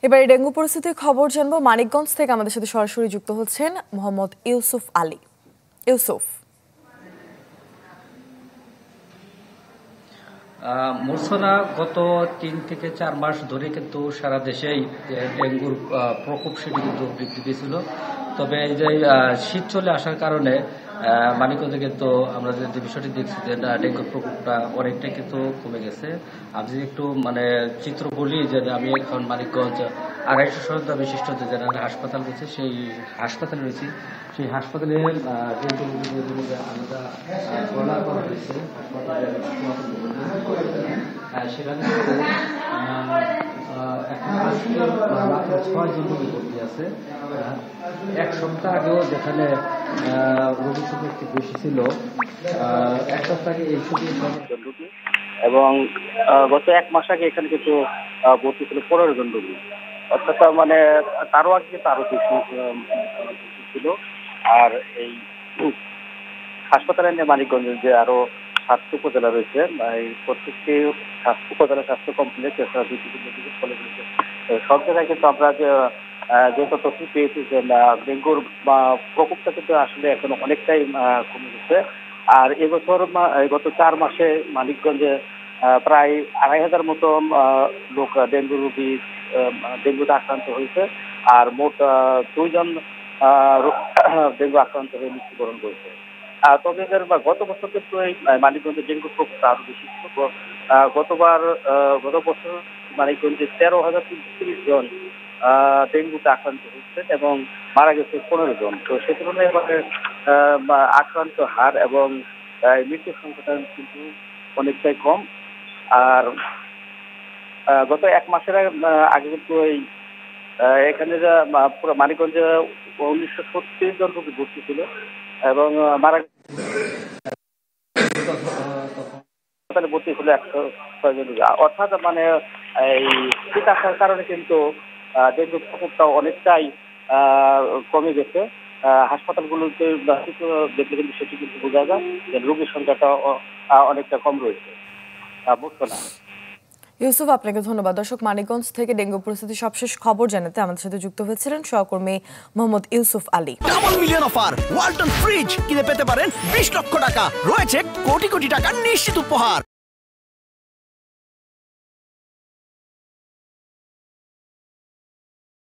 এবারে ডেঙ্গু পরিস্থিতির খবর জানবো। মানিকগঞ্জ থেকে আমাদের সাথে সরাসরি যুক্ত হচ্ছেন মোহাম্মদ ইউসুফ আলী। ইউসুফ, মোরসনা গত 3 থেকে 4 মাস ধরে কিন্তু সারা দেশেই ডেঙ্গুর প্রকোপ সেটি কিন্তু বৃদ্ধি পেয়েছিল। তবে এই যে শীত চলে আসার কারণে মানিকগঞ্জে কিন্তু আমরা যে বিষয়টি দেখছি যে ডেঙ্গুর প্রকোপটা অনেকটাই কিন্তু কমে গেছে। আমি যদি একটু চিত্র বলি যে আমি এখন মানিকগঞ্জ 250 শয্যা বিশিষ্ট যে জেনারেল হাসপাতাল রয়েছে সেই হাসপাতালে রয়েছি। সেই হাসপাতালে ডেঙ্গু রোগীদের আলাদা গণনা করা হয়েছে। সেখানে মাত্র 6 জন রোগী ভর্তি আছে। এক সপ্তাহ আগেও যেখানে রোগী সংখ্যা একটু বেশি ছিল, এক সপ্তাহ আগে এই রোগী, এবং গত 1 মাস আগে এখানে কিন্তু ভর্তি ছিল 15 জন রোগী। অর্থাৎ তারও আগে কিন্তু আরো বেশি ছিল। আর এই হাসপাতালে মানিকগঞ্জের যে আরো 7 উপজেলা রয়েছে, এই প্রত্যেকটি উপজেলা স্বাস্থ্য কমপ্লেক্স এছাড়া মেডিকেল কলেজ রয়েছে। সব জায়গায় কিন্তু আমরা যে তথ্য পেয়েছি যে ডেঙ্গুর প্রকোপটা কিন্তু আসলে এখন অনেকটাই কমে গেছে। আর এবছর গত 4 মাসে মানিকগঞ্জে প্রায় 2500 মতো লোক ডেঙ্গুতে আক্রান্ত হয়েছে। আর মোট 2 জন ডেঙ্গু আক্রান্ত হয়ে মৃত্যুবরণ করেছে। তবে গত বছর কিন্তু এই মানিকগঞ্জে ডেঙ্গুর প্রকোপটা আরো বেশি ছিল। গত বছর মানিকগঞ্জে 13,330 জন ডেঙ্গুতে আক্রান্ত হয়েছে এবং মারা গেছে 15 জন। তো সে তুলনায় আক্রান্ত হার এবং মৃত্যুর সংখ্যাটা কিন্তু অনেকটাই কম। আর গত 1 মাসের আগে কিন্তু এখানে পুরো মানিকগঞ্জে 1936 জন রোগী ভর্তি ছিল এবং মারা ভর্তি ছিল 106 জন রোগী। অর্থাৎ এই শীত আসার কারণে কিন্তু ডেঙ্গুর প্রকোপটা অনেকটাই কমে গেছে। হাসপাতালগুলোতে দেখলে কিন্তু সেটি কিন্তু বোঝা যায় যে রোগীর সংখ্যাটা অনেকটা কম রয়েছে। বুঝতো না। ইউসুফ, আপনাকে ধন্যবাদ। দর্শক, মানিকগঞ্জ থেকে ডেঙ্গু পরিস্থিতির সবশেষ খবর জানাতে আমাদের সাথে যুক্ত হয়েছিলেন সহকর্মী Mohammad Yusuf Ali. Double million offer, Walton fridge কিনে পেতে পারেন 20 লক্ষ টাকা, রয়েছে কোটি কোটি টাকার নিশ্চিত উপহার।